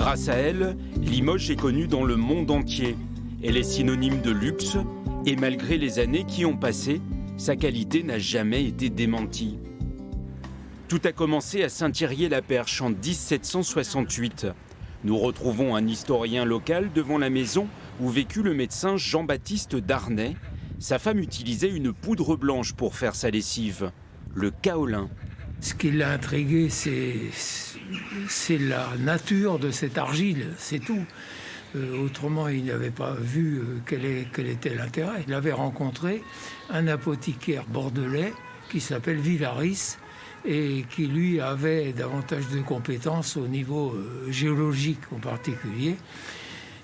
Grâce à elle, Limoges est connue dans le monde entier. Elle est synonyme de luxe et malgré les années qui ont passé, sa qualité n'a jamais été démentie. Tout a commencé à Saint-Thirier-la-Perche en 1768. Nous retrouvons un historien local devant la maison où vécut le médecin Jean-Baptiste Darnay. Sa femme utilisait une poudre blanche pour faire sa lessive, le kaolin. Ce qui l'a intrigué, c'est la nature de cette argile, c'est tout. Autrement, il n'avait pas vu quel était l'intérêt. Il avait rencontré un apothicaire bordelais qui s'appelle Villaris et qui, lui, avait davantage de compétences au niveau géologique en particulier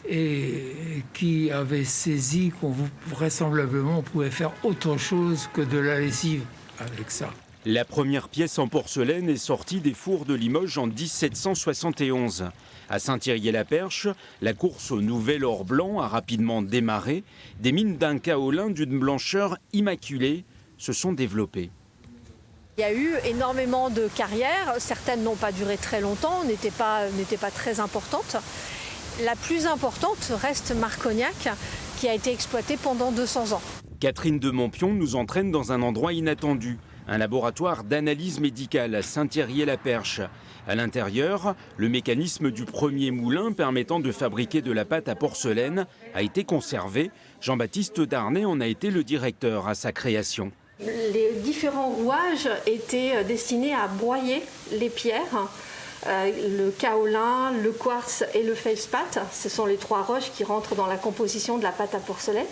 et qui avait saisi qu'on vraisemblablement pouvait faire autre chose que de la lessive avec ça. La première pièce en porcelaine est sortie des fours de Limoges en 1771. À Saint-Thirier-la-Perche, la course au nouvel or blanc a rapidement démarré. Des mines d'un kaolin d'une blancheur immaculée se sont développées. Il y a eu énormément de carrières, certaines n'ont pas duré très longtemps, n'étaient pas très importantes. La plus importante reste Marcognac, qui a été exploitée pendant 200 ans. Catherine de Montpion nous entraîne dans un endroit inattendu, un laboratoire d'analyse médicale à Saint-Thirier-la-Perche. À l'intérieur, le mécanisme du premier moulin permettant de fabriquer de la pâte à porcelaine a été conservé. Jean-Baptiste Darnay en a été le directeur à sa création. Les différents rouages étaient destinés à broyer les pierres. Le kaolin, le quartz et le feldspath, ce sont les trois roches qui rentrent dans la composition de la pâte à porcelaine.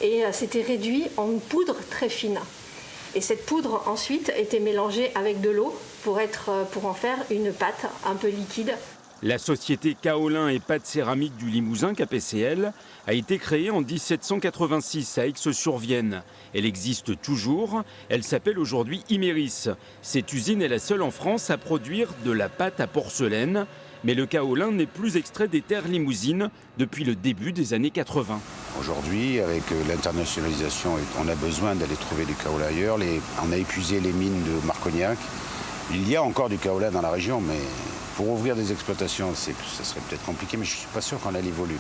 Et c'était réduit en une poudre très fine. Et cette poudre ensuite était mélangée avec de l'eau pour en faire une pâte un peu liquide. La société Kaolin et Pâtes Céramiques du Limousin, KPCL, a été créée en 1786 à Aix-sur-Vienne. Elle existe toujours, elle s'appelle aujourd'hui Iméris. Cette usine est la seule en France à produire de la pâte à porcelaine. Mais le kaolin n'est plus extrait des terres limousines depuis le début des années 80. Aujourd'hui, avec l'internationalisation, on a besoin d'aller trouver du kaolin ailleurs. On a épuisé les mines de Marcognac. Il y a encore du kaolin dans la région, mais pour ouvrir des exploitations, ça serait peut-être compliqué, mais je ne suis pas sûr qu'on a les volumes.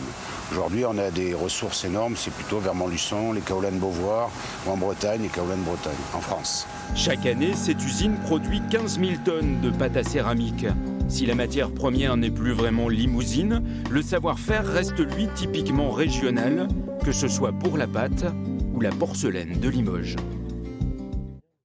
Aujourd'hui, on a des ressources énormes, c'est plutôt vers Montluçon, les kaolins de Beauvoir, ou en Bretagne, les kaolins de Bretagne, en France. Chaque année, cette usine produit 15 000 tonnes de pâte à céramique. Si la matière première n'est plus vraiment limousine, le savoir-faire reste lui typiquement régional, que ce soit pour la pâte ou la porcelaine de Limoges.